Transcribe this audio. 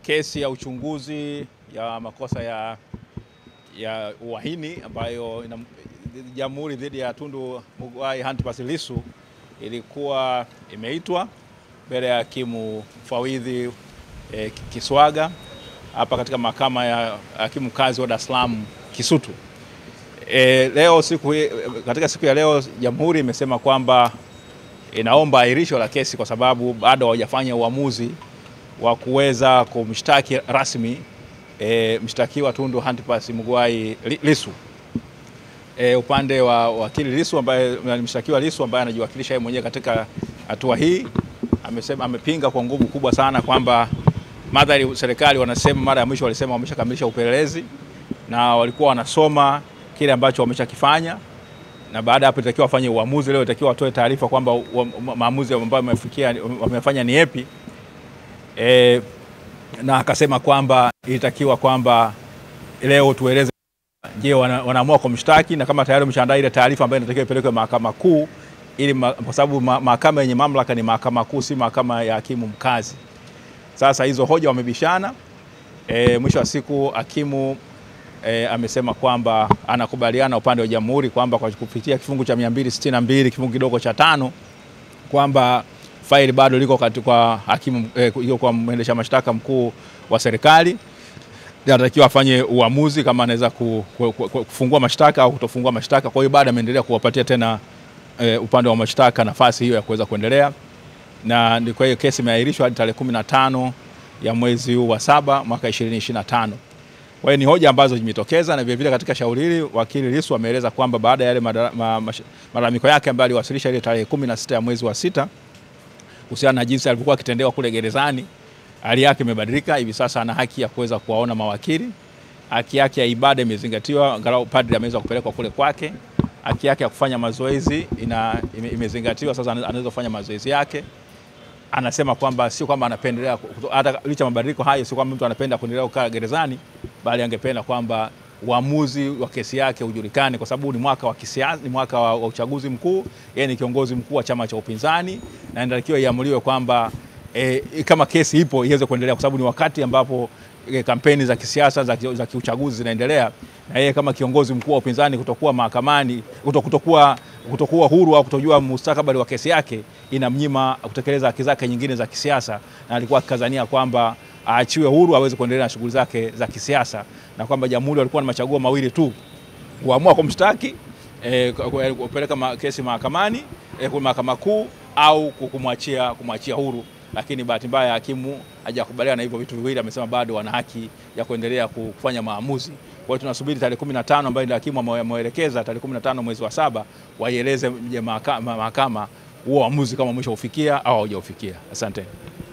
kesi ya uchunguzi ya makosa ya uhaini ambayo jamhuri dhidi ya Tundu Mughwai Antipas Lissu ilikuwa imeitwa mbele ya hakimu mfawidhi Kiswaga hapa katika mahakama ya hakimu kazi wa Dar es Salaam Kisutu. Leo katika siku ya leo jamhuri imesema kwamba inaomba ahirisho la kesi kwa sababu bado hawajafanya uamuzi wa kuweza kumshtaki rasmi mshtakiwa Tundu Antipas Mughwai Lissu. Upande wa wakili Lissu ambaye mshtakiwa Lissu ambaye anajiwakilisha yeye mwenyewe katika hatua hii amepinga kwa nguvu kubwa sana kwamba madhari serikali wanasema mara ya mwisho walisema wameshakamilisha upelelezi na walikuwa wanasoma kile ambacho wameshakifanya, na baada hapo itakiwa wafanye uamuzi. Leo itakiwa watoe taarifa kwamba maamuzi ambayo wamefanya ni yapi. Na akasema kwamba ilitakiwa kwamba leo tueleze je wanaamua kumshtaki, na kama tayari wameshaandaa ile taarifa ambayo inatakiwa ipelekwe mahakama kuu, ili kwa sababu mahakama yenye mamlaka ni mahakama kuu, si mahakama ya hakimu mkazi. Sasa hizo hoja wamebishana. Mwisho wa siku hakimu amesema kwamba anakubaliana upande wa jamhuri kwamba kwa kupitia kifungu cha 262 kifungu kidogo cha 5 kwamba faili bado liko kwa hakimu kwa mwendesha mashtaka mkuu wa serikali, anatakiwa afanye uamuzi kama anaweza kufungua mashtaka au kutofungua mashtaka. Kwa hiyo baada ameendelea kuwapatia tena upande wa mashtaka nafasi hiyo ya kuweza kuendelea, na kwa hiyo kesi imeahirishwa hadi tarehe 15 ya mwezi wa 7 mwaka 2025. Kwa hiyo ni hoja ambazo zimetokeza, na vile vile katika shauri hili wakili Lissu ameeleza kwamba baada ya yale malalamiko yake ambayo aliwasilisha ile tarehe 16 ya mwezi wa 6 kuhusiana na jinsi alivyokuwa akitendewa kule gerezani, hali yake imebadilika. Hivi sasa ana haki ya kuweza kuwaona mawakili, haki yake ya ibada imezingatiwa, angalau padri ameweza kupelekwa kule kwake, haki yake ya kufanya mazoezi imezingatiwa, sasa anaweza kufanya mazoezi yake. Anasema kwamba sio kwamba anapendelea, hata licha mabadiliko hayo, sio kwamba mtu anapenda kuendelea kukaa gerezani, bali angependa kwamba uamuzi wa kesi yake ujulikane, kwa sababu ni mwaka wa kisiasa, ni mwaka wa uchaguzi mkuu. Yeye ni kiongozi mkuu wa chama cha upinzani na inatakiwa iamuliwe kwamba kama kesi ipo iweze kuendelea, kwa sababu ni wakati ambapo kampeni za kisiasa za kiuchaguzi zinaendelea, na yeye kama kiongozi mkuu wa upinzani kutokuwa mahakamani, kutokuwa huru au kutojua mustakabali wa kesi yake inamnyima kutekeleza haki zake nyingine za kisiasa, na alikuwa akikazania kwamba aachiwe huru aweze kuendelea na shughuli zake za kisiasa, na kwamba jamhuri walikuwa na machaguo mawili tu: kuamua kumshtaki, kupeleka kesi mahakamani, kwa mahakama kuu, au kumwachia huru. Lakini bahati mbaya hakimu hajakubaliana na hivyo vitu viwili. Amesema bado wana haki ya kuendelea kufanya maamuzi. Kwa hiyo tunasubiri tarehe 15 ambayo ndio hakimu ameelekeza tarehe 15 mwezi wa 7 waieleze mahakama huo uamuzi kama mwisho ufikia au haujafikia. Asante.